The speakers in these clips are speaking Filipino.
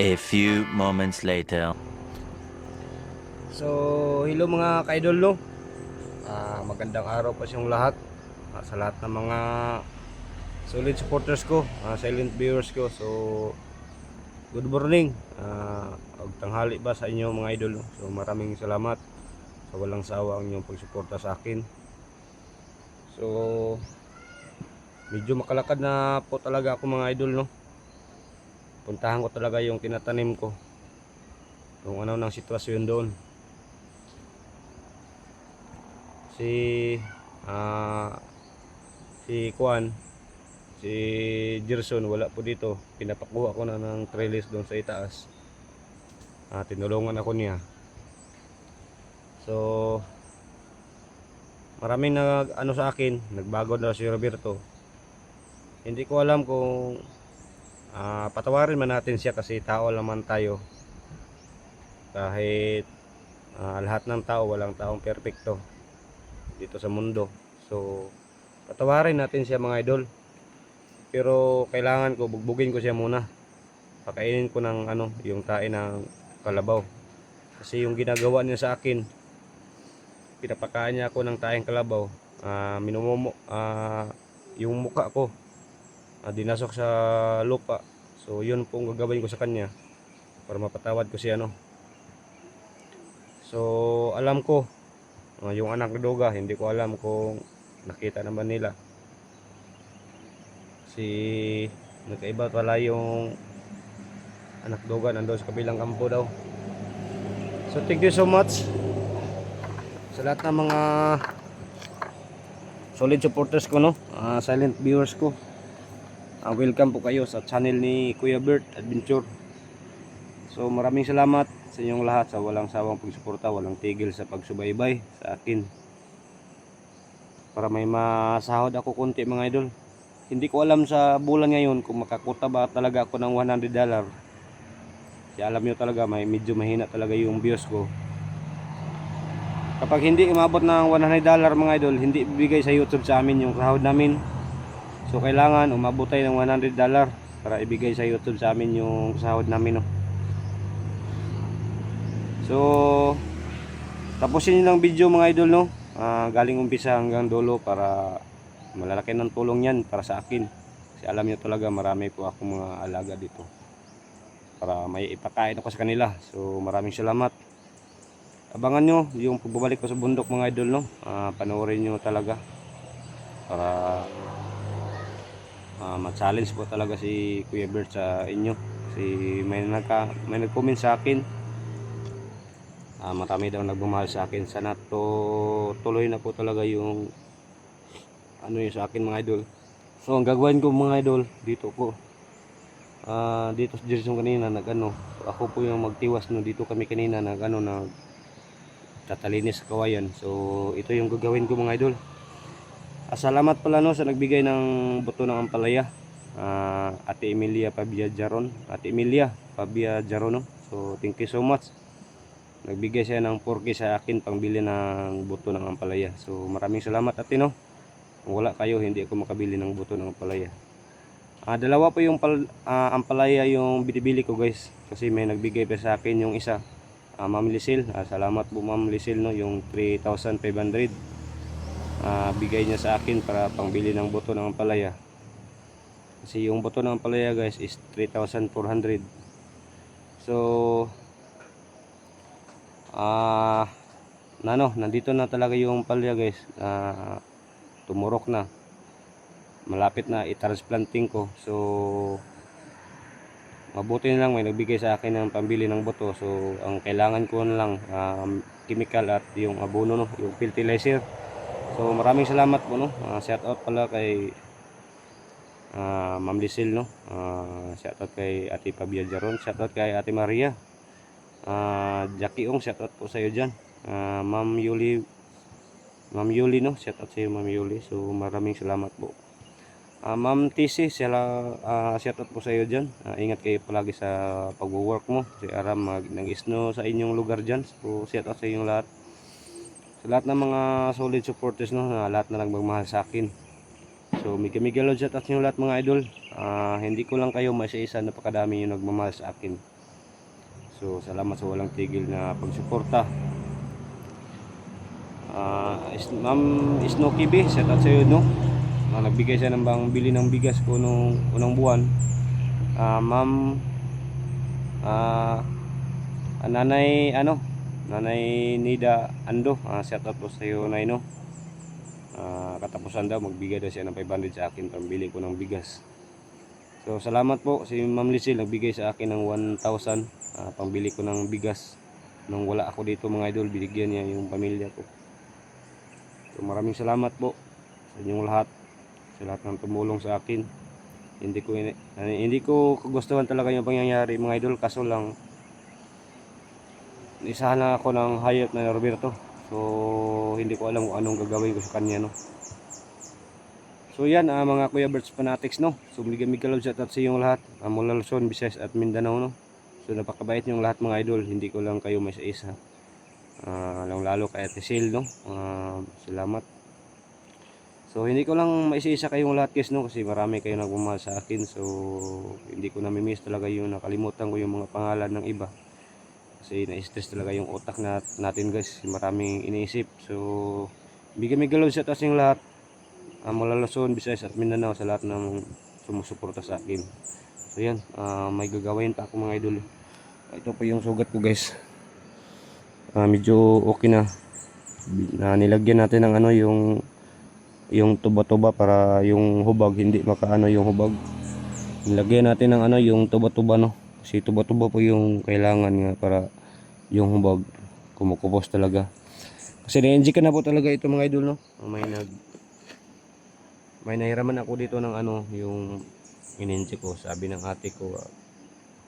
A few moments later. So, hello mga ka-idol, no? Magandang araw po sa inyong lahat. Sa lahat ng mga solid supporters ko, silent viewers ko. So, good morning. Tanghali ba sa inyo mga idol, no? So, maraming salamat sa walang sawa ang inyong pagsuporta sa akin. So, medyo makalakad na po talaga ako mga idol, no? Puntahan ko talaga yung tinatanim ko. Kung ano ng sitwasyon doon. Si Kwan, si Gerson wala po dito. Pinapakuha ko na ng trellis doon sa itaas. Tinulungan ako niya. So maraming ano sa akin, nagbago na si Roberto. Hindi ko alam kung patawarin man natin siya kasi tao naman tayo. Kahit lahat ng tao, walang taong perpekto dito sa mundo. So patawarin natin siya mga idol. Pero kailangan ko bugbugin ko siya muna. Pakainin ko ng yung tae ng kalabaw. Kasi yung ginagawa niya sa akin, pinapakain niya ako ng taeng kalabaw. Yung mukha ko dinasok sa lupa. So yun pong gagawin ko sa kanya para mapatawad ko siya, no. So alam ko yung anak na Doga, hindi ko alam kung nakita naman nila. Nagkaiba pala yung anak Doga, nandoon sa kabilang kampo daw. So thank you so much sa lahat ng mga solid supporters ko, no. Silent viewers ko. Welcome po kayo sa channel ni Kuya Bert Adventure. So maraming salamat sa inyong lahat sa walang sawang pagsuporta, walang tigil sa pagsubaybay sa akin. Para may masahod ako konti mga idol. Hindi ko alam sa bulan ngayon kung makakuta ba talaga ako ng $100. Kasi alam nyo talaga, medyo mahina talaga yung views ko. Kapag hindi umabot ng $100 mga idol, hindi bibigay sa YouTube sa amin yung sahod namin. So kailangan umabot tayo ng $100 para ibigay sa YouTube sa amin yung sahod namin, no? So tapusin niyo ng video mga idol, no. Galing umpisa hanggang dulo para malalaki ng tulong yan para sa akin. Kasi alam niyo talaga marami po akong mga alaga dito para may ipakain ako sa kanila. So maraming salamat. Abangan nyo yung pagbabalik ko sa bundok mga idol, no. Panoorin nyo talaga para ma-challenge po talaga si Kuya Bert sa inyo. Kasi may nag-comment sa akin, marami daw nagmamahal sa akin. Sana tuloy na po talaga yung yung sa akin mga idol. So ang gagawin ko mga idol, dito sa Jerson kanina ako po yung magtiwas, no. Dito kami kanina tatalinis sa kawayan. So ito yung gagawin ko mga idol. Salamat pala, no, sa nagbigay ng buto ng ampalaya, Ate Emilia Pabiajaron. No? So thank you so much. Nagbigay siya ng 4K sa akin pangbili ng buto ng ampalaya. So maraming salamat ate, no. Kung wala kayo, hindi ako makabili ng buto ng ampalaya. Dalawa po yung ampalaya yung binibili ko guys. Kasi may nagbigay pa sa akin yung isa, Ma'am Lisil. Salamat po Ma'am Lisil, no, yung 3,500. Bigay niya sa akin para pangbili ng buto ng ampalaya. Kasi yung buto ng ampalaya guys is 3,400. So nandito na talaga yung ampalaya guys. Tumurok na, malapit na i-transplanting ko. So mabuti na lang may nagbigay sa akin ng pambili ng buto. So ang kailangan ko na lang chemical at yung abono, no, yung fertilizer. So maraming salamat po, no. Shout out pala kay Ma'am Lisil, no. Shout out kay Ate Pabiajaron, shout out kay Ate Maria, Jackie Ong, shout out po sa iyo diyan. Ma'am Yuli, no, shout out sa iyo Ma'am Yuli. So maraming salamat po. Ma'am TC, shout out po sa iyo diyan. Ingat kayo palagi sa pagwo-work mo kasi aram nag-snow sa inyong lugar diyan. So shout out sa inyong lahat. Sa lahat ng mga solid supporters, no, lahat na nagmamahal sa akin. So mega love shout out sa inyo lahat mga idol. Hindi ko lang kayo maisa-isa, napakadami yung nagmamahal sa akin. So salamat sa walang tigil na pagsuporta. Ma'am Snooki B, shout out sa iyo, no? Nagbigay siya ng bili ng bigas ko nung unang buwan. Ma'am Nanay Nanay Nida Ando, shout out po sa iyo, Nay, no? Katapusan daw magbigay daw siya ng 500 sa akin pambili ko ng bigas. So salamat po si Ma'am Lisil, nagbigay sa akin ng 1,000 pambili ko ng bigas nung wala ako dito mga idol. Binigyan niya yung pamilya ko. So maraming salamat po sa inyong lahat, sa lahat ng tumulong sa akin. Hindi ko kagustuhan talaga yung pangyayari mga idol, kaso lang isahan na ako ng hayop na Roberto. So hindi ko alam kung anong gagawin ko sa kanya, no. So yan, mga Kuya Birds Fanatics, no. So mega love shout out sa inyong lahat, mula Luzon, Visayas at Mindanao, no. So napakabait yung lahat mga idol, hindi ko lang kayo may isa. Lalo kay Ate Sil, no. Salamat. So hindi ko lang maisa-isa kayong lahat guys, no, kasi marami kayong nagmamahal sa akin. So hindi ko nami-miss talaga yung nakalimutan ko yung mga pangalan ng iba. Kasi na-stress talaga yung utak natin guys, maraming iniisip. So mega love shout out sa inyong lahat, mula Luzon, Visayas at Mindanao, sa lahat ng sumusuporta sa akin. So yan, may gagawin pa ako mga idol. Ito po yung sugat ko guys. Medyo okay na. Nilagyan natin ng yung tuba-tuba para yung hubag hindi makaano yung hubag. Nilagyan natin ng yung tuba-tuba, no. Kasi tuba-tuba po yung kailangan nga para yung hubag kumukupos talaga. Kasi na-enjik na po talaga ito mga idol, no. May nahiraman ako dito ng yung in-enjik ko. Sabi ng ate ko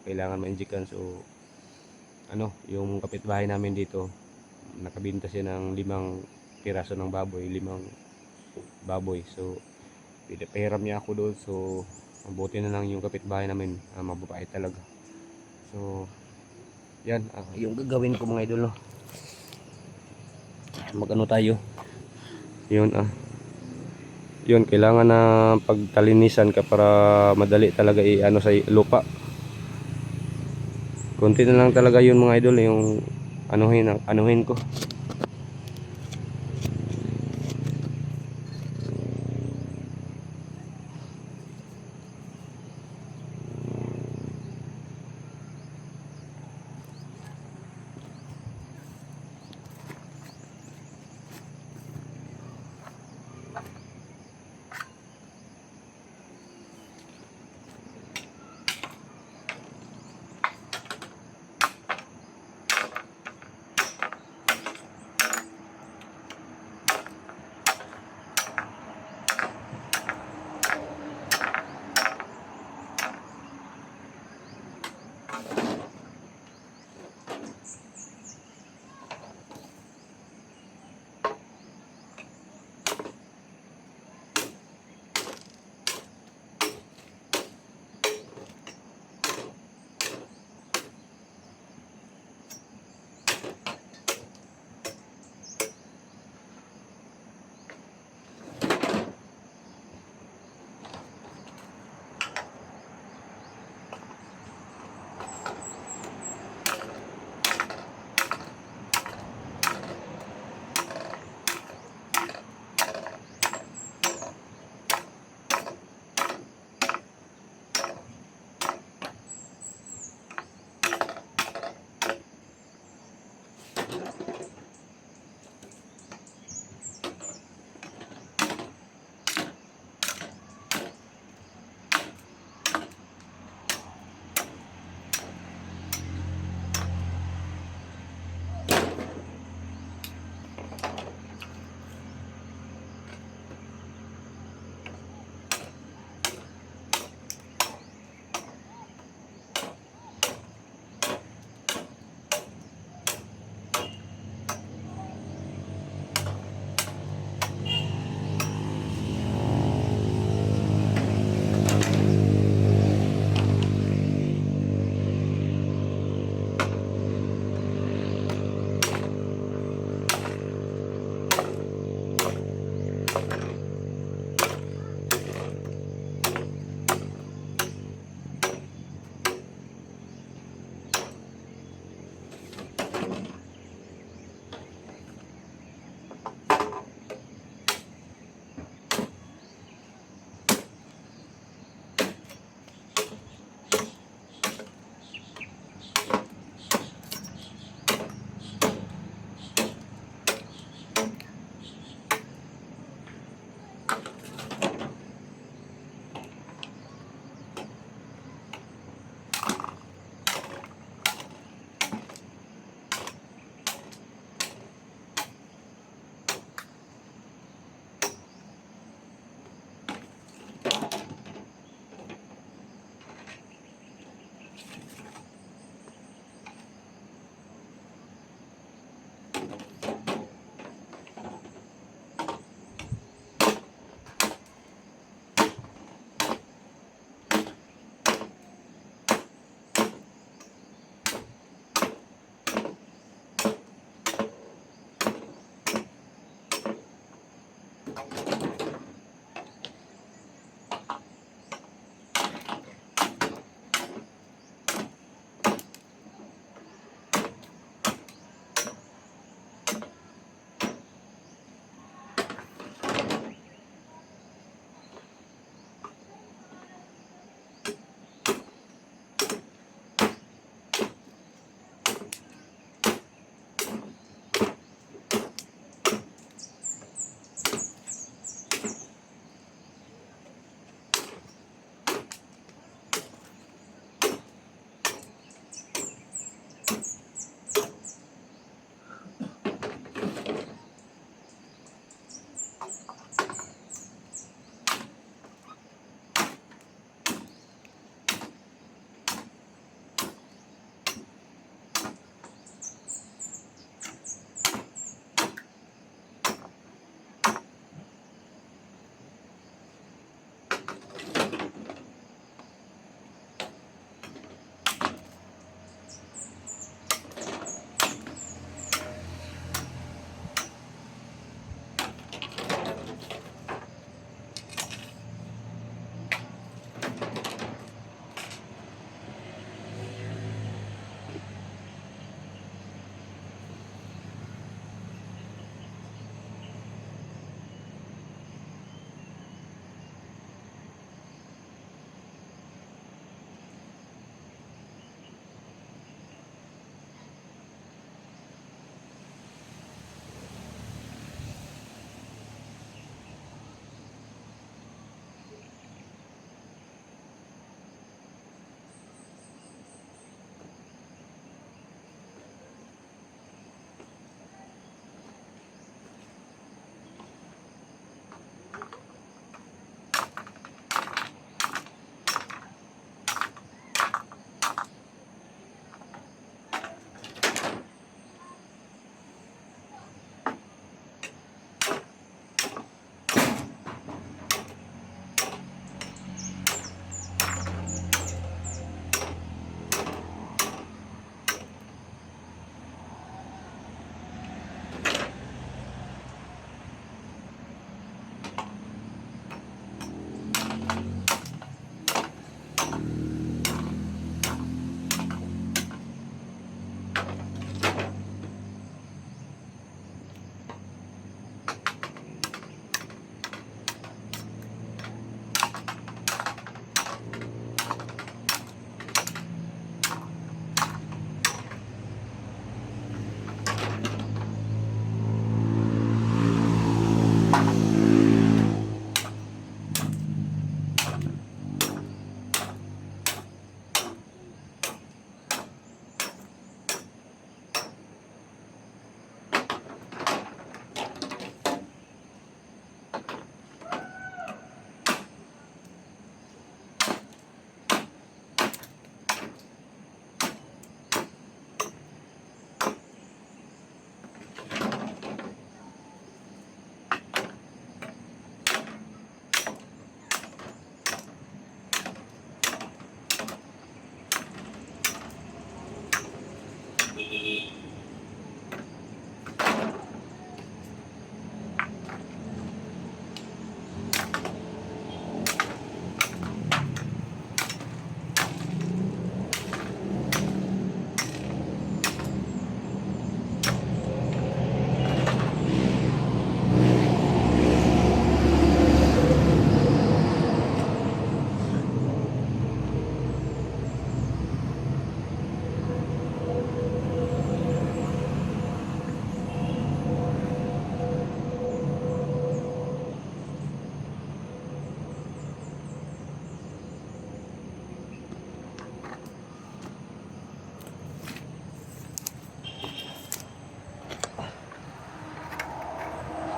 kailangan ma-enjikan. So yung kapitbahay namin dito nakabinta siya ng 5 piraso ng baboy, 5 baboy. So pinapahiram niya ako doon. So mabuti na lang yung kapitbahay namin, mababait talaga. So yan, yung gagawin ko mga idol, no. Magano tayo yun, yun kailangan na pagtalinisan ka para madali talaga sa lupa. Konti na lang talaga yun mga idol, yung anuhin ko.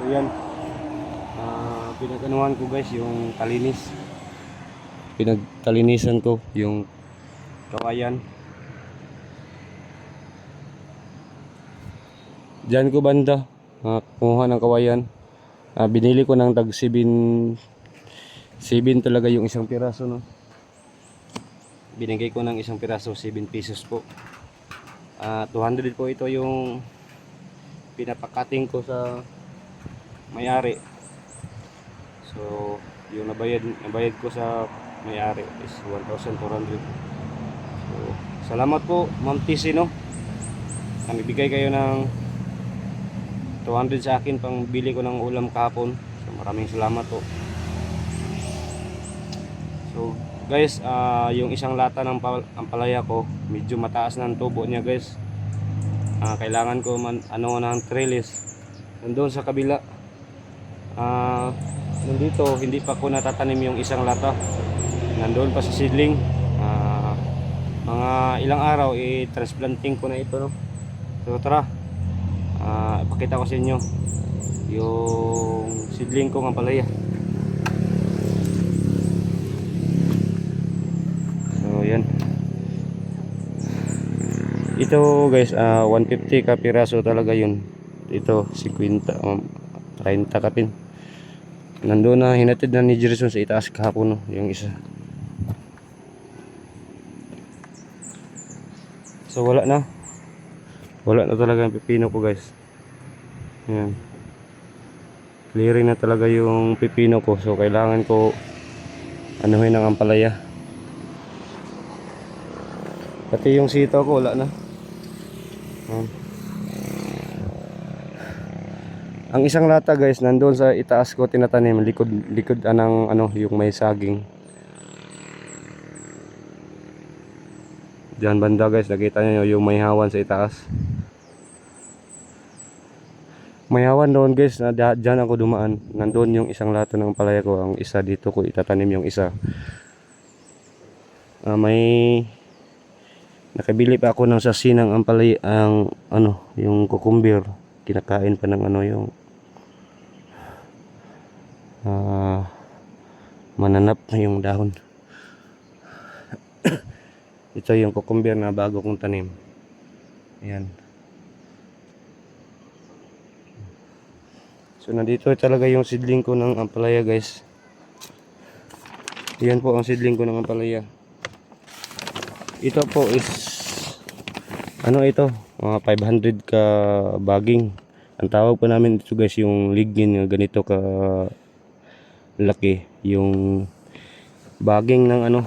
So yan, pinag-anuhan ko guys yung kalinis, pinagkalinisan ko yung kawayan. Diyan ko banda kumuha ng kawayan. Binili ko ng tag 7 talaga yung isang piraso, no. Binigay ko ng isang piraso 7 pesos po. 200 po ito yung pinapakating ko sa may-ari. So yung nabayad ko sa may-ari is 1,400. So salamat po Ma'am TC, no. Nagbigay kayo ng 200 sa akin pang bili ko ng ulam kahapon. So maraming salamat po. So guys, yung isang lata ng ampalaya ko, medyo mataas na ang tubo niya guys. Kailangan ko ng trellis. Nandun sa kabila, nandito hindi pa ko natatanim yung isang lata. Nandun pa sa seedling. Mga ilang araw i-transplanting ko na ito, no. So tara, ipakita ko sa inyo yung seedling ko ng ampalaya. So yan, ito guys, 150 ka piraso talaga yun. Ito 50, 30 kapin. Nandun na, hinatid na ni Jerison sa itaas kahapon, no, yung isa. So wala na talaga yung pipino ko guys. Yan, clearing na talaga yung pipino ko. So kailangan ko anuhin ng ampalaya. Pati yung sitaw ko wala na. Ang isang lata guys, nandoon sa itaas ko tinatanim, likod anang yung may saging. Diyan banda guys, nakita niyo yung may hawan sa itaas. May hawan doon guys, na diyan ako dumaan. Nandoon yung isang lata ng palaya ko, ang isa dito ko itatanim yung isa. May nakabili pa ako ng sasinang ampalaya, ang yung kukumbir. Kinakain pa ng yung mananap na yung dahon. Ito yung kukumbir na bago kong tanim. Ayan. So nandito talaga yung seedling ko ng ampalaya guys. Ayan po ang seedling ko ng ampalaya. Ito po is ito, mga 500 ka bagging. Ang tawag po namin dito guys yung lignin, ganito ka laki yung bagging ng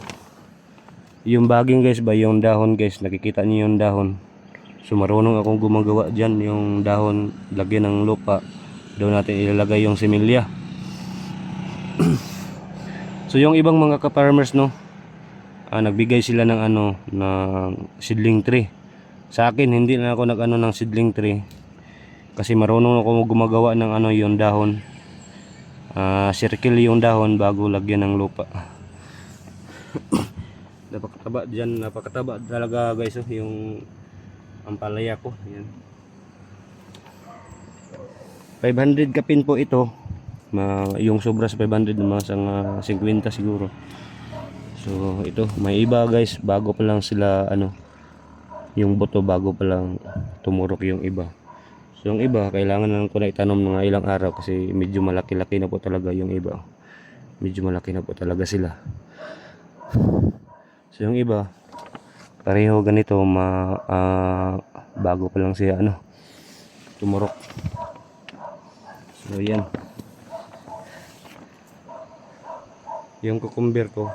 yung bagging guys ba, yung dahon guys, nakikita niyo yung dahon. So marunong akong gumagawa dyan. Yung dahon, lagyan ng lupa. Doon natin ilalagay yung similya. So yung ibang mga ka-farmers, no, nagbigay sila ng ng seedling tree. Sa akin hindi na ako nag ng seedling tree kasi marunong ako gumagawa ng yung dahon. Circle yung dahon bago lagyan ng lupa. Napakataba dyan, napakataba talaga guys, yung ampalaya ko. Yan. 500 kapin po ito. Yung sobra sa 500 mga 50 siguro. So ito, may iba guys, bago pa lang sila yung buto, bago pa lang tumurok yung iba. So yung iba kailangan na ko na itanom ng ilang araw kasi medyo malaki-laki na po talaga yung iba. Medyo malaki na po talaga sila. So yung iba pareho ganito, bago pa lang siya tumurok. So yan. Yung cucumber ko.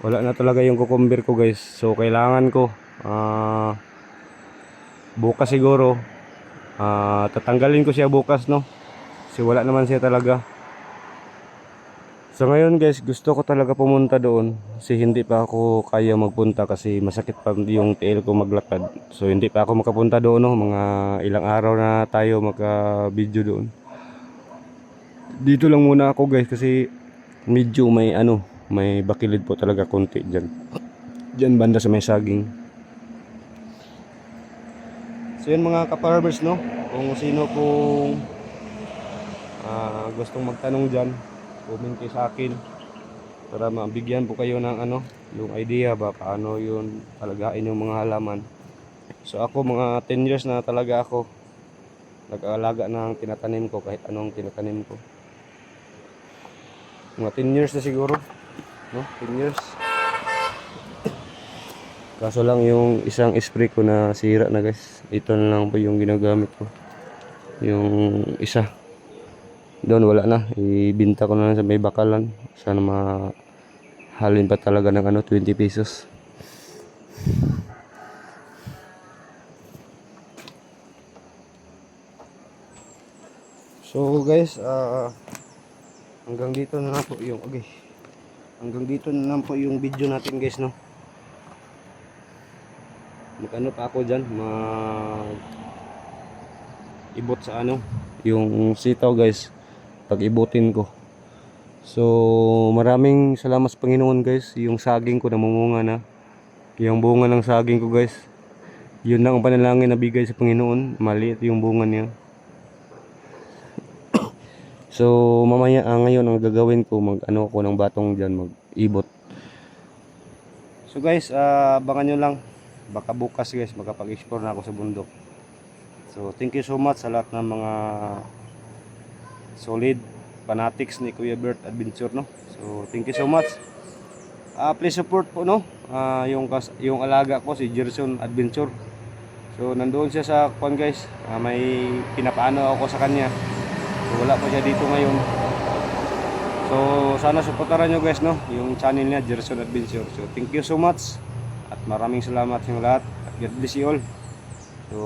Wala na talaga yung cucumber ko guys. So kailangan ko bukas siguro tatanggalin ko siya bukas, no, kasi wala naman siya talaga. So ngayon guys, gusto ko talaga pumunta doon kasi hindi pa ako kaya magpunta kasi masakit pa yung tiil ko maglakad. So hindi pa ako makapunta doon, no, mga ilang araw na tayo maka-video doon. Dito lang muna ako guys kasi medyo may may bakilid po talaga konti dyan banda sa may saging. So yun mga ka-farmers, no, kung sino pong gustong magtanong dyan, comment kayo sa akin para mabigyan po kayo ng yung idea ba paano yun alagain yung mga halaman. So ako mga 10 years na talaga ako nag-aalaga ng tinatanim ko, kahit anong tinatanim ko. Mga 10 years na siguro, no, 10 years. Kaso lang yung isang spray ko na sira na guys. Ito na lang po yung ginagamit ko. Yung isa doon wala na, ibinta ko na lang sa may bakalan. Sana mahalin pa talaga ng 20 pesos. So guys, hanggang dito na lang po yung hanggang dito na lang po yung video natin guys, no. Magano pa ako dyan, ibot sa yung sitaw guys, pag ibutin ko. So maraming salamat sa Panginoon guys, yung saging ko namumunga na, yung bunga ng saging ko guys, yun lang ang panalangin na bigay sa Panginoon, maliit yung bunga niya. So mamaya ngayon ang gagawin ko, ako ng batong dyan, mag-ibot. So guys, abangan nyo lang, baka bukas guys makapag-explore na ako sa bundok. So thank you so much sa lahat ng mga solid fanatics ni Kuya Bert Adventure, no. So thank you so much. Please support po, no, yung alaga ko si Gerson Adventure. So nandoon siya sa kwan guys, may pinapaano ako sa kanya. So wala pa siya dito ngayon. So sana suportahan nyo guys, no, yung channel niya Gerson Adventure. So thank you so much at maraming salamat sa inyo lahat. God bless you all. So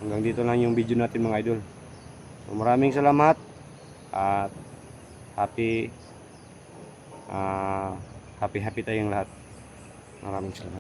hanggang dito lang yung video natin mga idol. So maraming salamat at happy tayong lahat. Maraming salamat.